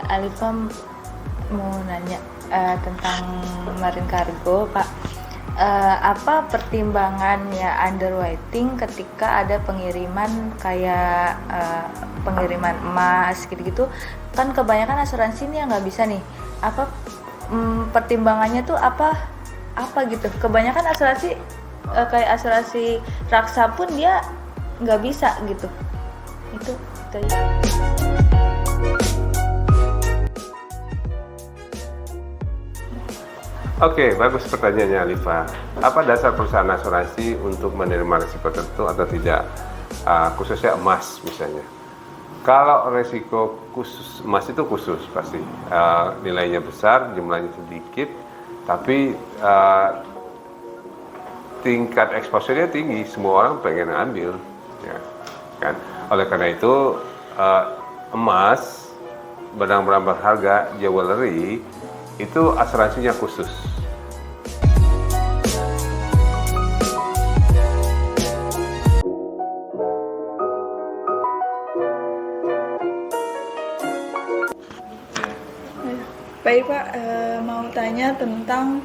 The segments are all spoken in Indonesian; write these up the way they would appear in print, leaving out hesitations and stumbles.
Alifa mau nanya tentang Marine Cargo, Pak. Apa pertimbangannya underwriting ketika ada pengiriman kayak pengiriman emas gitu-gitu? Kan kebanyakan asuransi ini yang nggak bisa nih. Apa pertimbangannya tuh apa gitu? Kebanyakan asuransi kayak asuransi Raksa pun dia nggak bisa gitu. Itu aja. Oke, bagus pertanyaannya Alifa. Apa dasar perusahaan asuransi untuk menerima risiko tertentu atau tidak? Khususnya emas misalnya. Kalau risiko khusus emas itu khusus pasti. Nilainya besar, jumlahnya sedikit, tapi tingkat exposure-nya tinggi. Semua orang pengen ambil, ya, kan? Oleh karena itu emas, barang-barang berharga, jewelry itu asuransinya khusus. Baik Pak, mau tanya tentang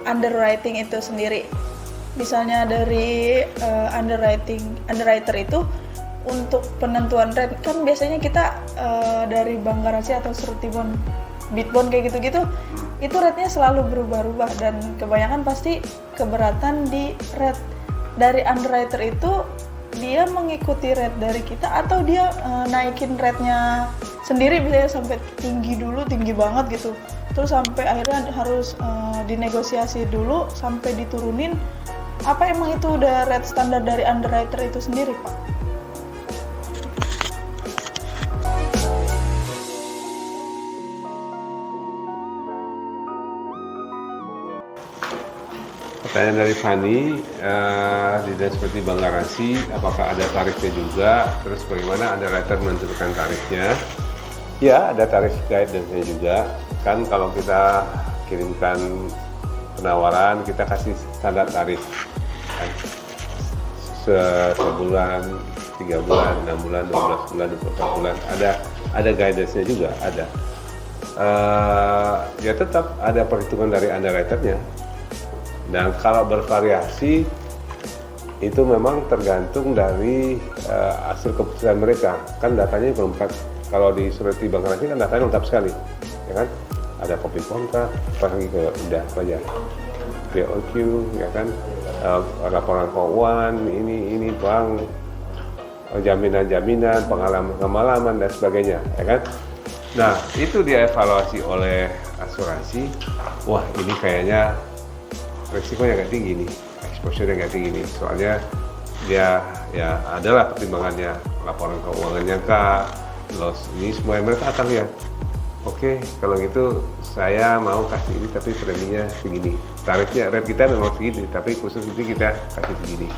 underwriting itu sendiri. Misalnya dari underwriter itu untuk penentuan rate, kan biasanya kita dari bank garansi atau surety bond, Bitbond kayak gitu-gitu, itu rate-nya selalu berubah-ubah dan kebanyakan pasti keberatan di rate. Dari underwriter itu dia mengikuti rate dari kita atau dia naikin rate-nya sendiri, biasanya sampai tinggi banget gitu, terus sampai akhirnya harus dinegosiasi dulu sampai diturunin. Apa emang itu udah rate standar dari underwriter itu sendiri, Pak? Pertanyaan dari Fani, tidak seperti bank garansi, apakah ada tarifnya juga? Terus bagaimana underwriter menentukan tarifnya? Ya, ada tarif guidance-nya juga. Kan kalau kita kirimkan penawaran, kita kasih standar tarif. Kan? Sebulan, 3 bulan, 6 bulan, 12 bulan, 24 bulan. Ada guidance-nya juga, ada. Ya tetap ada perhitungan dari underwriter-nya. Dan kalau bervariasi itu memang tergantung dari hasil keputusan mereka. Kan datanya lengkap. Kalau di surety bank garansi kan datanya lengkap sekali, ya kan? Ada kopi kontrak, pergi ke udah aja, BOQ, ya kan? Laporan keuangan, ini bank, jaminan-jaminan, pengalaman dan sebagainya, ya kan? Nah itu dievaluasi oleh asuransi. Wah ini kayaknya risikonya agak tinggi nih, exposure-nya agak tinggi nih, soalnya dia ya adalah pertimbangannya, laporan keuangannya kah, loss, ini semua yang mereka akan lihat. Oke, kalau gitu saya mau kasih ini tapi preminya segini, tarifnya rate kita memang segini tapi khusus ini kita kasih segini.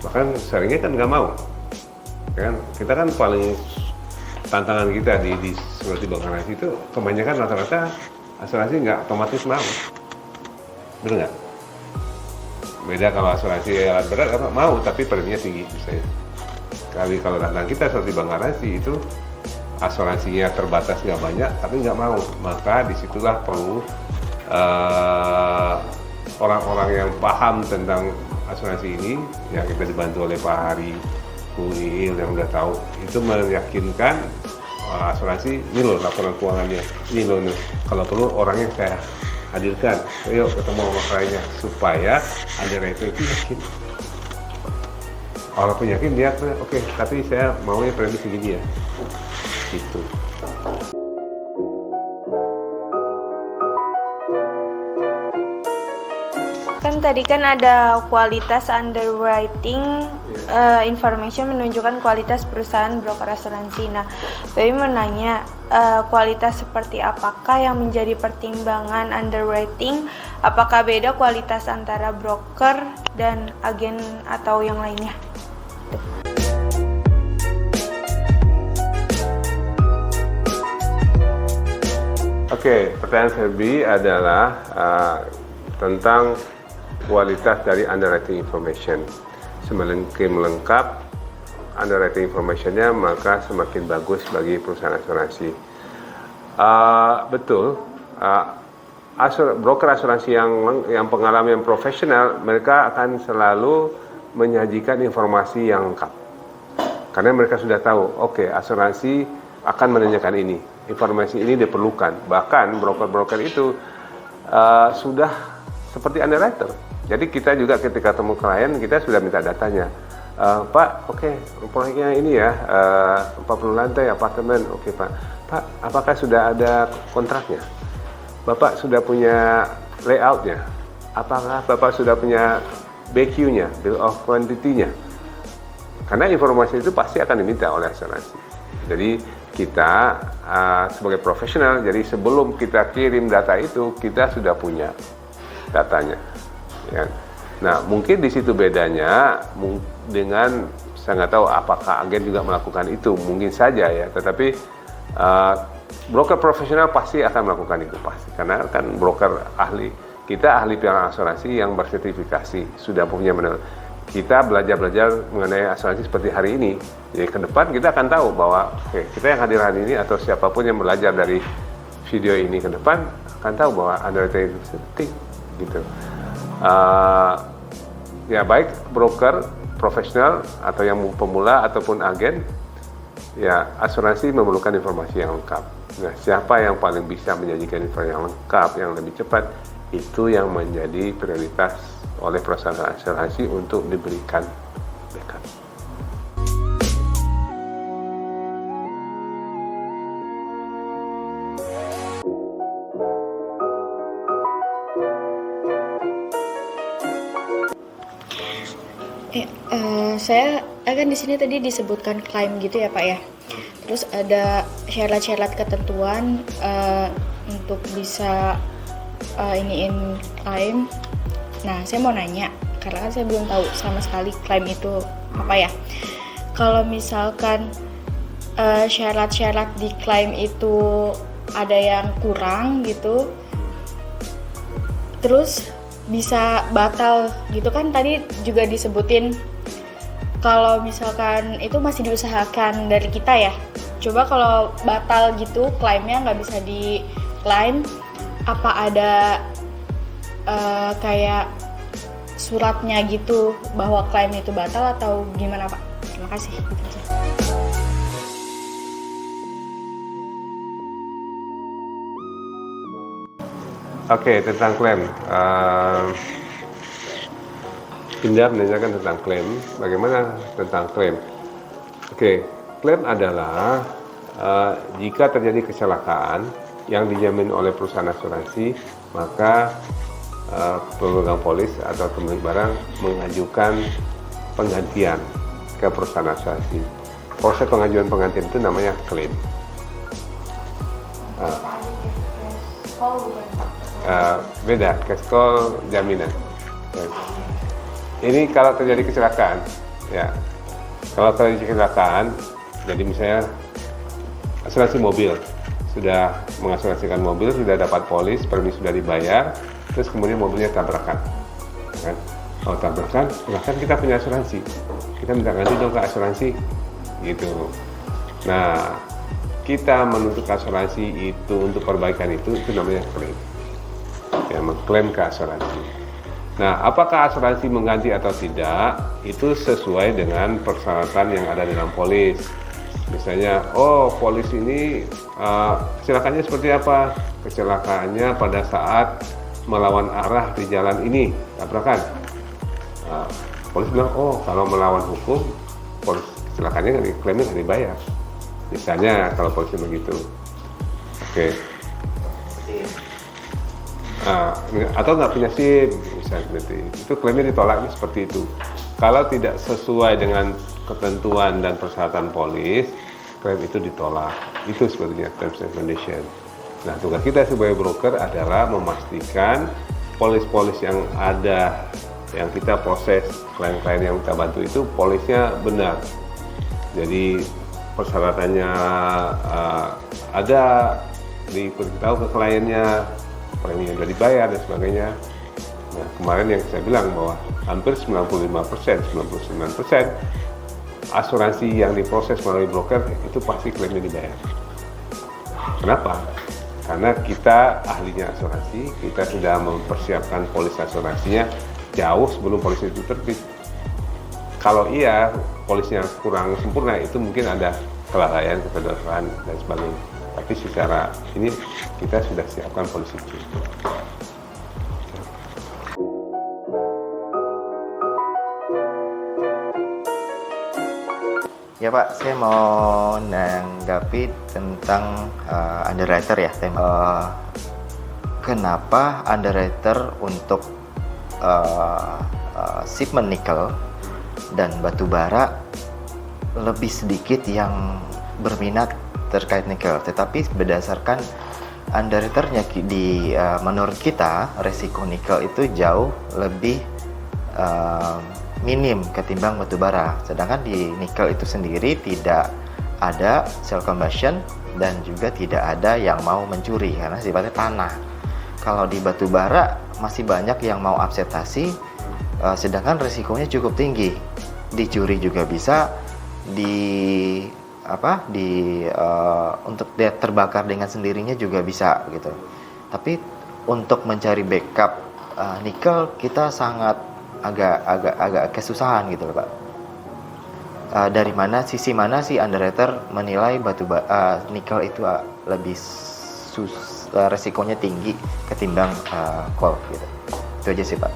Bahkan seringnya kan nggak mau, kan? Kita kan paling tantangan kita di seperti bank garansi itu kebanyakan rata-rata asuransi nggak otomatis mau, benar nggak? Beda kalau asuransi alat berat apa mau tapi preminya tinggi misalnya. Kali kalau tantang kita seperti bank garansi itu asuransinya terbatas nggak banyak tapi nggak mau, maka disitulah perlu orang-orang yang paham tentang asuransi ini, yang kita dibantu oleh Pak Hari Kuil yang udah tahu, itu meyakinkan asuransi ini loh laporan keuangannya, ini loh kalau perlu orangnya saya hadirkan, ayo ketemu sama kliennya supaya underwriter itu yakin. Walaupun yakin dia oke, tapi saya maunya premi segini ya, gitu. Kan tadi kan ada kualitas underwriting information menunjukkan kualitas perusahaan broker asuransi. Nah, Baby mau nanya, kualitas seperti apakah yang menjadi pertimbangan underwriting? Apakah beda kualitas antara broker dan agen atau yang lainnya? Oke, pertanyaan Ferbi adalah tentang kualitas dari underwriting information. semakin lengkap underwriting information-nya, maka semakin bagus bagi perusahaan asuransi. Betul, broker asuransi yang pengalaman yang profesional, mereka akan selalu menyajikan informasi yang lengkap. Karena mereka sudah tahu, oke, asuransi akan menanyakan ini, informasi ini diperlukan. Bahkan broker-broker itu sudah seperti underwriter. Jadi kita juga ketika temu klien, kita sudah minta datanya. Pak, oke, proyeknya ini ya, 40 lantai apartemen, oke Pak. Pak, apakah sudah ada kontraknya? Bapak sudah punya layoutnya? Apakah Bapak sudah punya BQ-nya, bill of quantity-nya? Karena informasi itu pasti akan diminta oleh asuransi. Jadi kita sebagai profesional, jadi sebelum kita kirim data itu, kita sudah punya datanya. Ya. Nah, mungkin di situ bedanya dengan, saya nggak tahu apakah agen juga melakukan itu, mungkin saja ya. Tetapi broker profesional pasti akan melakukan itu pasti, karena kan broker ahli, kita ahli piagam asuransi yang bersertifikasi, sudah punya kita belajar mengenai asuransi seperti hari ini. Jadi ke depan kita akan tahu bahwa kita yang hadir hari ini atau siapapun yang belajar dari video ini ke depan akan tahu bahwa underwriting itu penting gitu. Ya baik broker profesional atau yang pemula ataupun agen, ya asuransi memerlukan informasi yang lengkap. Nah, siapa yang paling bisa menyajikan informasi yang lengkap, yang lebih cepat, itu yang menjadi prioritas oleh perusahaan asuransi untuk diberikan backup. Saya akan di sini tadi disebutkan klaim gitu ya Pak ya. Terus ada syarat-syarat ketentuan untuk bisa iniin klaim. Nah, saya mau nanya, karena kan saya belum tahu sama sekali klaim itu apa ya. Kalau misalkan syarat-syarat di klaim itu ada yang kurang gitu, terus bisa batal gitu kan, tadi juga disebutin kalau misalkan itu masih diusahakan dari kita ya. Coba kalau batal gitu klaimnya nggak bisa diklaim, apa ada kayak suratnya gitu bahwa klaim itu batal atau gimana Pak? Terima kasih. Oke, tentang klaim. Indah menanyakan tentang klaim. Bagaimana tentang klaim? Oke, klaim adalah jika terjadi kecelakaan yang dijamin oleh perusahaan asuransi, maka pemegang polis atau pemilik barang mengajukan penggantian ke perusahaan asuransi. Proses pengajuan penggantian itu namanya klaim. Beda, cash call jaminan. Ini kalau terjadi kecelakaan, ya. Kalau terjadi kecelakaan, jadi misalnya asuransi mobil, sudah mengasuransikan mobil, sudah dapat polis, premi sudah dibayar, terus kemudian mobilnya tabrakan. Kan? Kalau tabrakan, silahkan kita punya asuransi. Kita minta ganti dong ke asuransi, gitu. Nah, kita menuntut asuransi itu untuk perbaikan itu namanya klaim. Ya, mengklaim ke asuransi. Nah, apakah asuransi mengganti atau tidak, itu sesuai dengan persyaratan yang ada dalam polis. Misalnya, polis ini kecelakaannya seperti apa? Kecelakaannya pada saat melawan arah di jalan ini, tabrakan. Polis bilang, kalau melawan hukum, polis kecelakaannya klaimnya nggak dibayar. Misalnya kalau polisi begitu. Oke. Atau nggak punya SIM, misalnya seperti itu klaimnya ditolak seperti itu. Kalau tidak sesuai dengan ketentuan dan persyaratan polis, klaim itu ditolak. Itu sebetulnya terms and condition. Nah, tugas kita sebagai broker adalah memastikan polis-polis yang ada, yang kita proses, klien-klien yang kita bantu itu polisnya benar. Jadi persyaratannya ada, diberitahu ke kliennya, premi sudah dibayar dan sebagainya. Nah, kemarin yang saya bilang bahwa hampir 95%, 99% asuransi yang diproses melalui broker itu pasti klaimnya dibayar. Kenapa? Karena kita ahlinya asuransi, kita sudah mempersiapkan polis asuransinya jauh sebelum polis itu terbit. Kalau iya, polisnya kurang sempurna, itu mungkin ada kelalaian, kekeliruan, dan sebagainya. Tapi secara ini kita sudah siapkan polis itu. Ya Pak, saya mau menanggapi tentang underwriter ya. Kenapa underwriter untuk shipment nikel dan batu bara lebih sedikit yang berminat terkait nikel, tetapi berdasarkan underwriternya menurut kita resiko nikel itu jauh lebih minim ketimbang batu bara. Sedangkan di nikel itu sendiri tidak ada cell combustion dan juga tidak ada yang mau mencuri karena sifatnya tanah. Kalau di batu bara masih banyak yang mau absetasi, sedangkan resikonya cukup tinggi. Dicuri juga bisa, untuk dia terbakar dengan sendirinya juga bisa gitu. Tapi untuk mencari backup nikel kita sangat agak kesusahan gitu loh Pak. Dari sisi mana sih underwriter menilai nikel itu lebih resikonya tinggi ketimbang coal gitu. Itu aja sih Pak.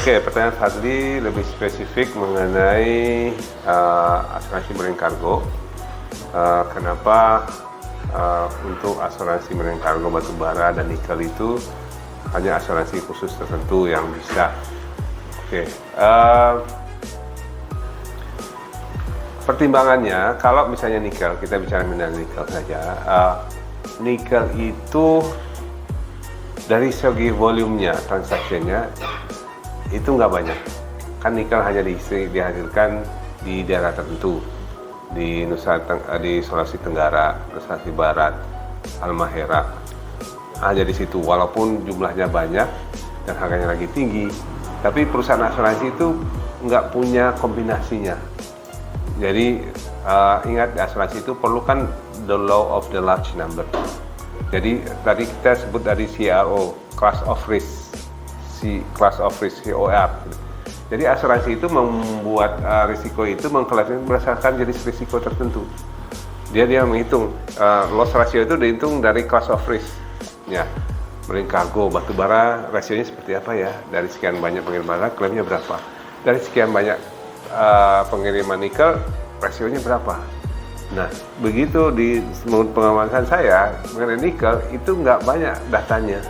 Oke, pertanyaan Fadli lebih spesifik mengenai asuransi marine cargo. Kenapa untuk asuransi marine cargo batu bara dan nikel itu hanya asuransi khusus tertentu yang bisa? Oke, pertimbangannya kalau misalnya nikel, kita bicara mengenai nikel saja. Nikel itu dari segi volumenya, transaksinya itu nggak banyak. Kan nikel hanya dihasilkan di daerah tertentu, di Sulawesi Tenggara, Sulawesi Barat, Halmahera, hanya di situ. Walaupun jumlahnya banyak dan harganya lagi tinggi, tapi perusahaan asuransi itu nggak punya kombinasinya. Jadi ingat, asuransi itu perlukan the law of the large number. Jadi tadi kita sebut dari CRO, class of risk, COR. Jadi asuransi itu membuat risiko itu mengklasifikasikan berdasarkan jenis risiko tertentu. Dia menghitung loss ratio itu dihitung dari class of risk. Ya, marine cargo, batu bara, rasionya seperti apa ya? Dari sekian banyak pengiriman klaimnya berapa? Dari sekian banyak pengiriman nikel, rasionya berapa? Nah, begitu di menurut pengamatan saya mengenai nikel itu nggak banyak datanya.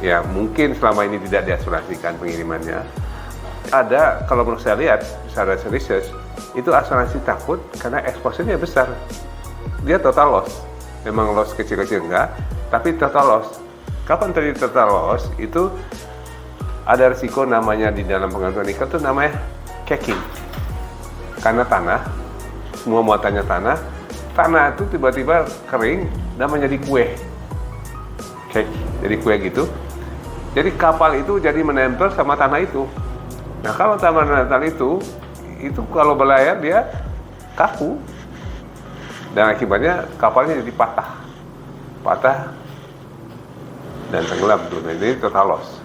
Ya, mungkin selama ini tidak diasuransikan pengirimannya. Ada, kalau menurut saya lihat, secara research, itu asuransi takut karena exposure-nya besar. Dia total loss. Memang loss kecil-kecil enggak, tapi total loss. Kapan terjadi total loss? Itu ada risiko namanya di dalam pengangkutan nikel itu namanya caking. Karena tanah, semua muatannya tanah itu tiba-tiba kering dan menjadi kue. Cake, jadi kue gitu. Jadi kapal itu jadi menempel sama tanah itu. Nah, kalau tanah menempel itu kalau berlayar dia kaku. Dan akibatnya kapalnya jadi patah dan tenggelam tuh. Nah, ini total loss.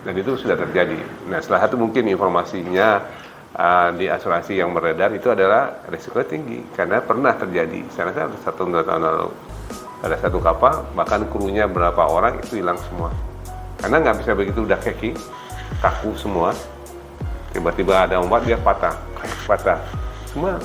Dan itu sudah terjadi. Nah, salah satu mungkin informasinya di asuransi yang beredar itu adalah risiko tinggi karena pernah terjadi. Saya rasa 1-2 tahun lalu ada satu kapal, bahkan krunya berapa orang itu hilang semua. Karena nggak bisa begitu, udah kaku semua. Tiba-tiba ada ombak, dia patah, semua